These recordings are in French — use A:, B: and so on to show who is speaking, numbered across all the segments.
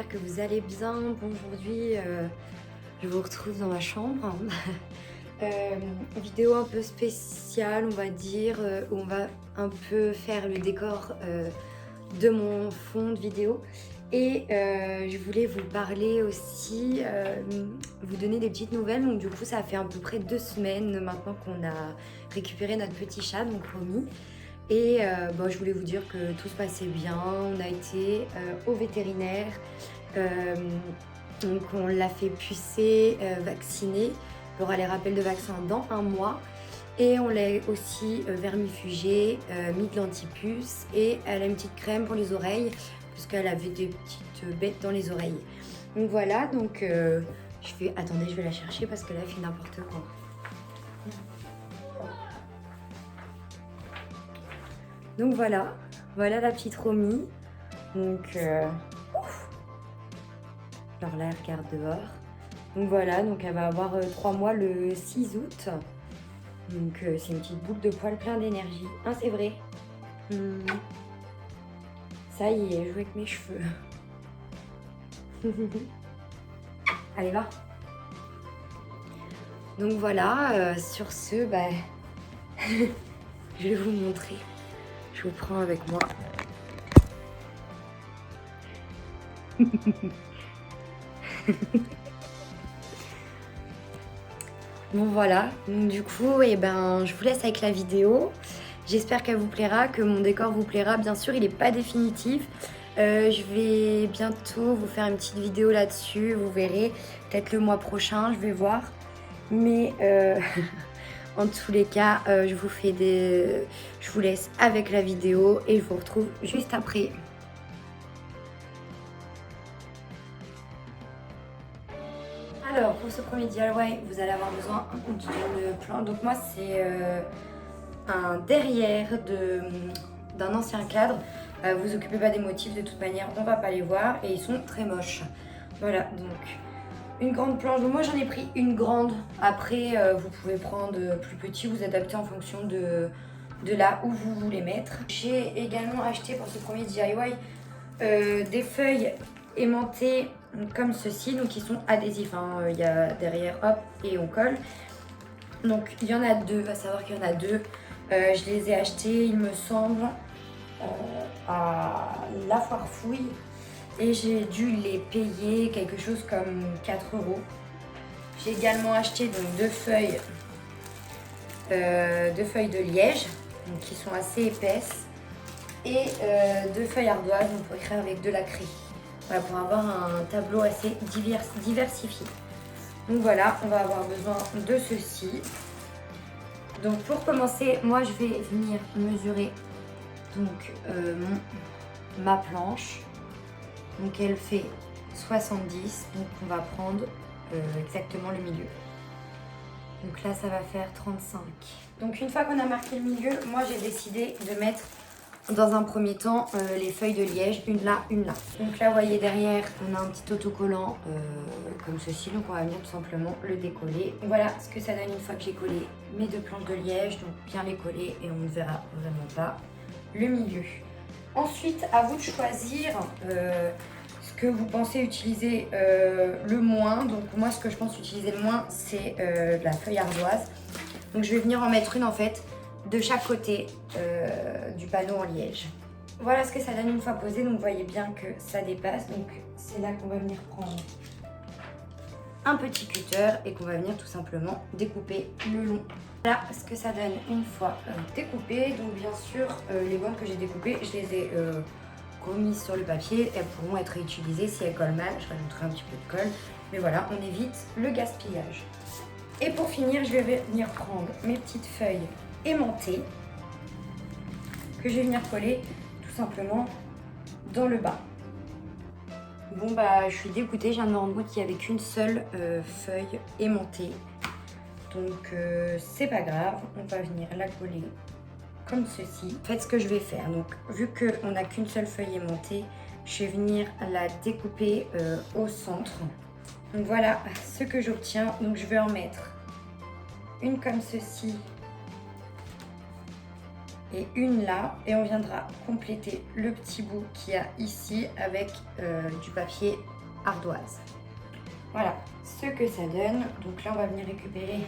A: j'espère que vous allez bien. Bon, aujourd'hui, je vous retrouve dans ma chambre. Vidéo un peu spéciale, on va dire, où on va un peu faire le décor de mon fond de vidéo. Et je voulais vous parler aussi, vous donner des petites nouvelles. Donc du coup, ça fait à peu près 2 semaines maintenant qu'on a récupéré notre petit chat, donc Romy. Et bon, je voulais vous dire que tout se passait bien. On a été au vétérinaire. Euh, donc on l'a fait pucer, vacciner. Il y aura les rappels de vaccin dans 1 mois. Et on l'a aussi vermifugée, mis de l'antipuce. Et elle a une petite crème pour les oreilles, parce qu'elle avait des petites bêtes dans les oreilles. Donc voilà, donc attendez, je vais la chercher parce qu'elle a fait n'importe quoi. Donc voilà, voilà la petite Romy. Donc, alors là, elle regarde dehors. Donc voilà, donc elle va avoir 3 mois le 6 août. Donc c'est une petite boucle de poils plein d'énergie. Hein, c'est vrai. Ça y est, je joue avec mes cheveux. Allez, va. Donc voilà, sur ce, bah, je vais vous montrer. Je vous prends avec moi. Bon voilà, donc, du coup, et ben, je vous laisse avec la vidéo. J'espère qu'elle vous plaira, que mon décor vous plaira. Bien sûr, il n'est pas définitif. Je vais bientôt vous faire une petite vidéo là-dessus. Vous verrez, peut-être le mois prochain, je vais voir. Mais en tous les cas, je vous laisse avec la vidéo et je vous retrouve juste après. Alors, pour ce premier DIY, vous allez avoir besoin d'une plante. Donc moi, c'est un derrière d'un ancien cadre. Vous occupez pas des motifs, de toute manière, on va pas les voir et ils sont très moches. Voilà, donc une grande planche. Donc moi, j'en ai pris une grande. Après, vous pouvez prendre plus petit, vous adapter en fonction de là où vous voulez mettre. J'ai également acheté pour ce premier DIY des feuilles aimantées comme ceci, donc ils sont adhésifs, hein. Il y a derrière, hop, et on colle. Donc il y en a deux, à savoir qu'il y en a deux. Je les ai achetés, il me semble, à La Foire Fouille. Et j'ai dû les payer quelque chose comme 4 €. J'ai également acheté donc deux feuilles de liège, donc qui sont assez épaisses. Et 2 feuilles ardoises, donc pour écrire avec de la craie. Voilà, pour avoir un tableau assez diversifié. Donc voilà, on va avoir besoin de ceci. Donc pour commencer, moi je vais venir mesurer donc ma planche. Donc elle fait 70, donc on va prendre exactement le milieu. Donc là ça va faire 35. Donc une fois qu'on a marqué le milieu, moi j'ai décidé de mettre dans un premier temps les feuilles de liège, une là, une là. Donc là vous voyez derrière on a un petit autocollant comme ceci, donc on va venir tout simplement le décoller. Voilà ce que ça donne une fois que j'ai collé mes 2 planches de liège, donc bien les coller et on ne verra vraiment pas le milieu. Ensuite à vous de choisir ce que vous pensez utiliser le moins. Donc moi ce que je pense utiliser le moins c'est la feuille ardoise. Donc je vais venir en mettre une en fait de chaque côté du panneau en liège. Voilà ce que ça donne une fois posé, donc vous voyez bien que ça dépasse. Donc c'est là qu'on va venir prendre un petit cutter et qu'on va venir tout simplement découper le long. Voilà ce que ça donne une fois découpé. Donc bien sûr les bandes que j'ai découpées, je les ai remises sur le papier. Elles pourront être réutilisées si elles collent mal. Je rajouterai un petit peu de colle. Mais voilà, on évite le gaspillage. Et pour finir, je vais venir prendre mes petites feuilles aimantées que je vais venir coller tout simplement dans le bas. Bon bah je suis dégoûtée, je viens de me rendre compte qu'il n'y avait qu'une seule feuille aimantée. Donc c'est pas grave, on va venir la coller comme ceci. En fait ce que je vais faire, donc vu qu'on n'a qu'une seule feuille aimantée, je vais venir la découper au centre. Donc voilà ce que j'obtiens, donc je vais en mettre une comme ceci et une là. Et on viendra compléter le petit bout qu'il y a ici avec du papier ardoise. Voilà ce que ça donne. Donc là, on va venir récupérer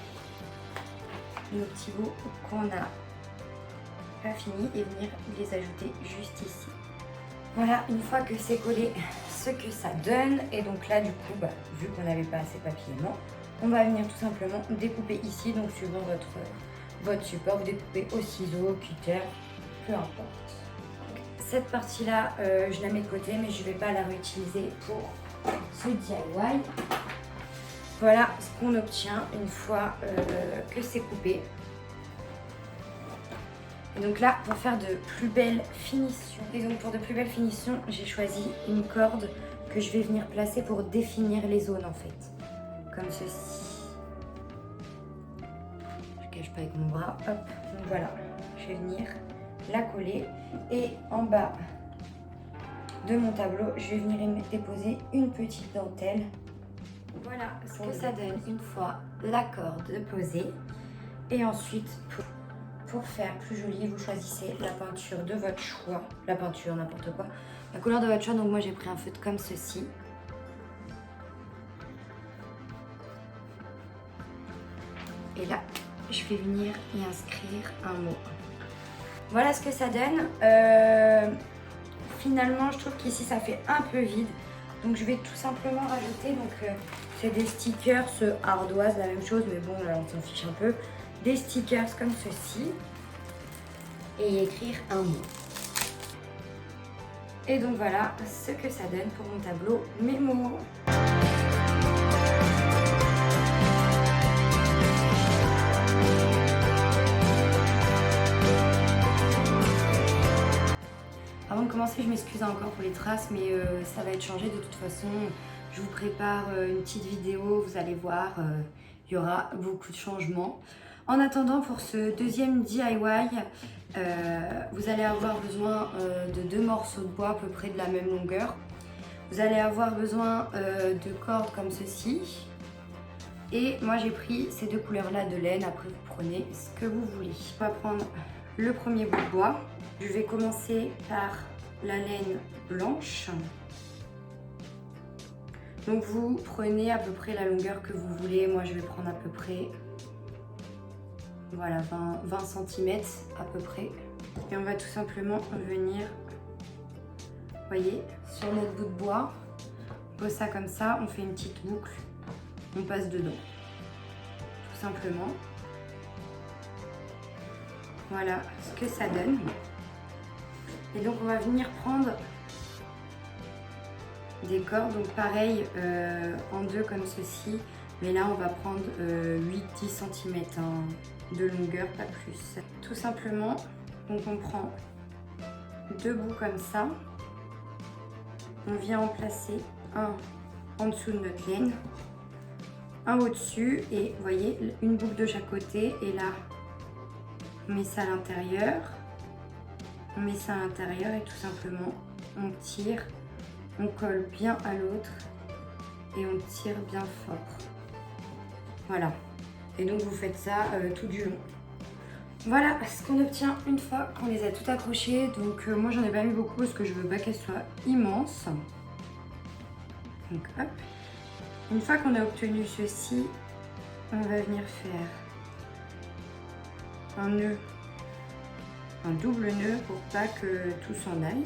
A: nos petits bouts qu'on n'a pas fini et venir les ajouter juste ici. Voilà, une fois que c'est collé, ce que ça donne. Et donc là, du coup, vu qu'on n'avait pas assez papier aimant, on va venir tout simplement découper ici. Donc suivant votre support, vous découpez au ciseau, cutter, peu importe. Cette partie-là, je la mets de côté, mais je ne vais pas la réutiliser pour ce DIY. Voilà ce qu'on obtient une fois que c'est coupé. Et donc là, pour faire de plus belles finitions, j'ai choisi une corde que je vais venir placer pour définir les zones en fait. Comme ceci. Je cache pas avec mon bras, hop. Donc voilà, je vais venir la coller. Et en bas de mon tableau, je vais venir y déposer une petite dentelle. Voilà ce que ça donne une fois la corde posée. Et ensuite, pour faire plus joli, vous choisissez la peinture de votre choix. La peinture, n'importe quoi. La couleur de votre choix, donc moi j'ai pris un feutre comme ceci. Et là, je vais venir y inscrire un mot. Voilà ce que ça donne. Finalement, je trouve qu'ici ça fait un peu vide. Donc je vais tout simplement rajouter, c'est des stickers ardoise, la même chose, mais bon là on s'en fiche un peu. Des stickers comme ceci et écrire un mot. Et donc voilà ce que ça donne pour mon tableau mémo. Avant de commencer, je m'excuse encore pour les traces, mais ça va être changé de toute façon. Je vous prépare une petite vidéo, vous allez voir, il y aura beaucoup de changements. En attendant, pour ce deuxième DIY, vous allez avoir besoin de 2 morceaux de bois à peu près de la même longueur. Vous allez avoir besoin de cordes comme ceci. Et moi j'ai pris ces 2 couleurs-là de laine, après vous prenez ce que vous voulez. On va prendre le premier bout de bois. Je vais commencer par la laine blanche. Donc vous prenez à peu près la longueur que vous voulez. Moi je vais prendre à peu près, voilà, 20 cm à peu près. Et on va tout simplement venir, vous voyez, sur notre bout de bois. On pose ça comme ça, on fait une petite boucle, on passe dedans. Tout simplement. Voilà ce que ça donne. Et donc on va venir prendre des cordes, donc pareil en 2 comme ceci, mais là on va prendre 8-10 cm de longueur, pas plus. Tout simplement, donc on prend 2 bouts comme ça, on vient en placer un en dessous de notre laine, un au-dessus, et vous voyez, une boucle de chaque côté, et là on met ça à l'intérieur. On met ça à l'intérieur et tout simplement on tire, on colle bien à l'autre et on tire bien fort. Voilà. Et donc vous faites ça tout du long. Voilà ce qu'on obtient une fois qu'on les a toutes accrochées. Donc moi j'en ai pas mis beaucoup parce que je veux pas qu'elles soient immenses. Donc hop. Une fois qu'on a obtenu ceci, on va venir faire un nœud. Un double nœud pour pas que tout s'en aille.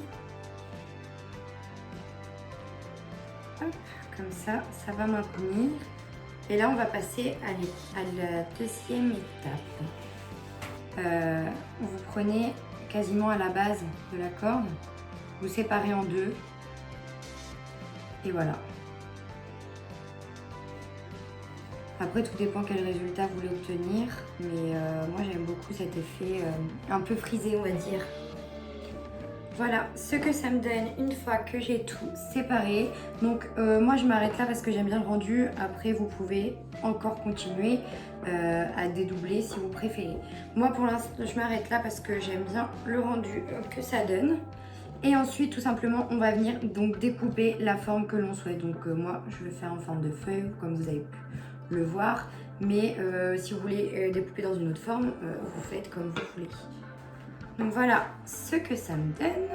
A: Hop, comme ça, ça va maintenir. Et là, on va passer à la deuxième étape. Vous prenez quasiment à la base de la corde, vous séparez en 2. Et voilà. Après, tout dépend quel résultat vous voulez obtenir, mais moi j'aime beaucoup cet effet un peu frisé, on va dire. Voilà ce que ça me donne une fois que j'ai tout séparé. Donc moi je m'arrête là parce que j'aime bien le rendu. Après vous pouvez encore continuer à dédoubler si vous préférez. Moi pour l'instant je m'arrête là parce que j'aime bien le rendu que ça donne. Et ensuite tout simplement on va venir donc découper la forme que l'on souhaite. Donc moi je vais faire en forme de feuille comme vous avez pu le voir, mais si vous voulez découper dans une autre forme, vous faites comme vous voulez. Donc voilà ce que ça me donne.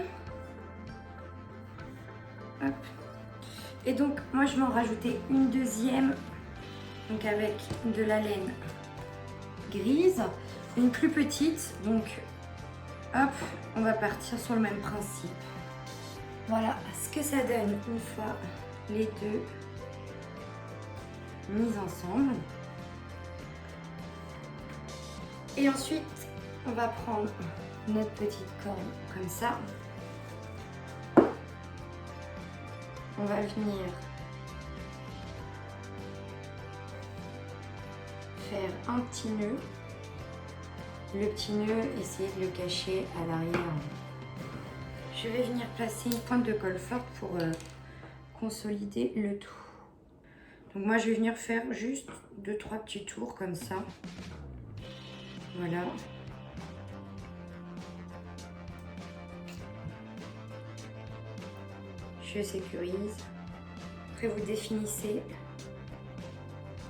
A: Hop. Et donc moi je vais en rajouter une deuxième, donc avec de la laine grise, une plus petite, donc hop, on va partir sur le même principe. Voilà ce que ça donne une fois les deux mis ensemble. Et ensuite on va prendre notre petite corde comme ça. On va venir faire un petit nœud. Le petit nœud, essayer de le cacher à l'arrière. Je vais venir placer une pointe de colle forte pour consolider le tout. Donc moi je vais venir faire juste 2-3 petits tours comme ça. Voilà. Je sécurise. Après vous définissez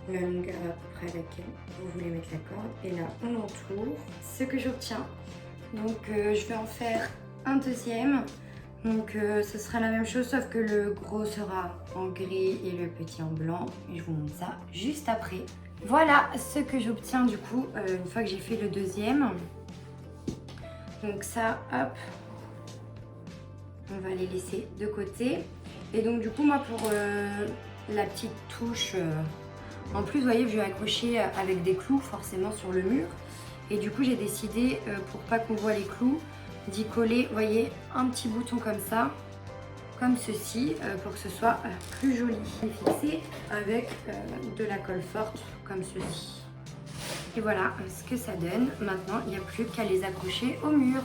A: la longueur à peu près à laquelle vous voulez mettre la corde. Et là on entoure. Ce que j'obtiens. Donc je vais en faire un deuxième. Donc ce sera la même chose sauf que le gros sera en gris et le petit en blanc. Et je vous montre ça juste après. Voilà ce que j'obtiens du coup une fois que j'ai fait le deuxième. Donc ça, hop, on va les laisser de côté. Et donc du coup moi pour la petite touche, en plus vous voyez je vais accrocher avec des clous forcément sur le mur. Et du coup j'ai décidé pour pas qu'on voit les clous d'y coller, vous voyez, un petit bouton comme ça, comme ceci, pour que ce soit plus joli. Et fixé avec de la colle forte comme ceci. Et voilà ce que ça donne. Maintenant il n'y a plus qu'à les accrocher au mur.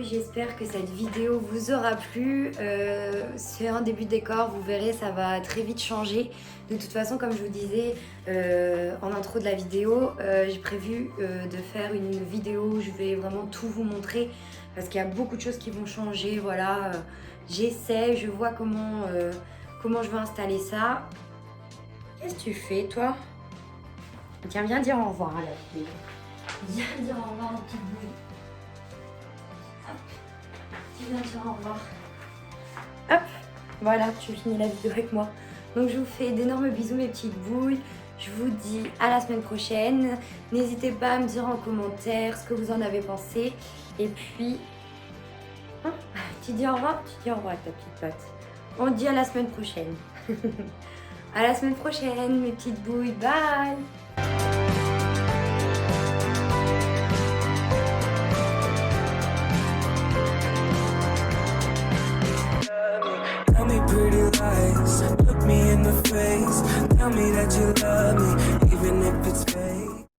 A: J'espère que cette vidéo vous aura plu. C'est un début de décor, vous verrez, ça va très vite changer. De toute façon, comme je vous disais en intro de la vidéo, j'ai prévu de faire une vidéo où je vais vraiment tout vous montrer parce qu'il y a beaucoup de choses qui vont changer. Voilà, j'essaie, je vois comment je vais installer ça. Qu'est-ce que tu fais, toi? Tiens, viens dire au revoir à la fille. Viens dire au revoir, petite bouille. Tu viens dire au revoir. Hop, voilà, tu finis la vidéo avec moi. Donc je vous fais d'énormes bisous mes petites bouilles. Je vous dis à la semaine prochaine. N'hésitez pas à me dire en commentaire ce que vous en avez pensé. Et puis, hein, tu dis au revoir? Tu dis au revoir à ta petite patte. On dit à la semaine prochaine. À la semaine prochaine mes petites bouilles. Bye.
B: Pretty lies, look me in the face, tell me that you love me, even if it's fake.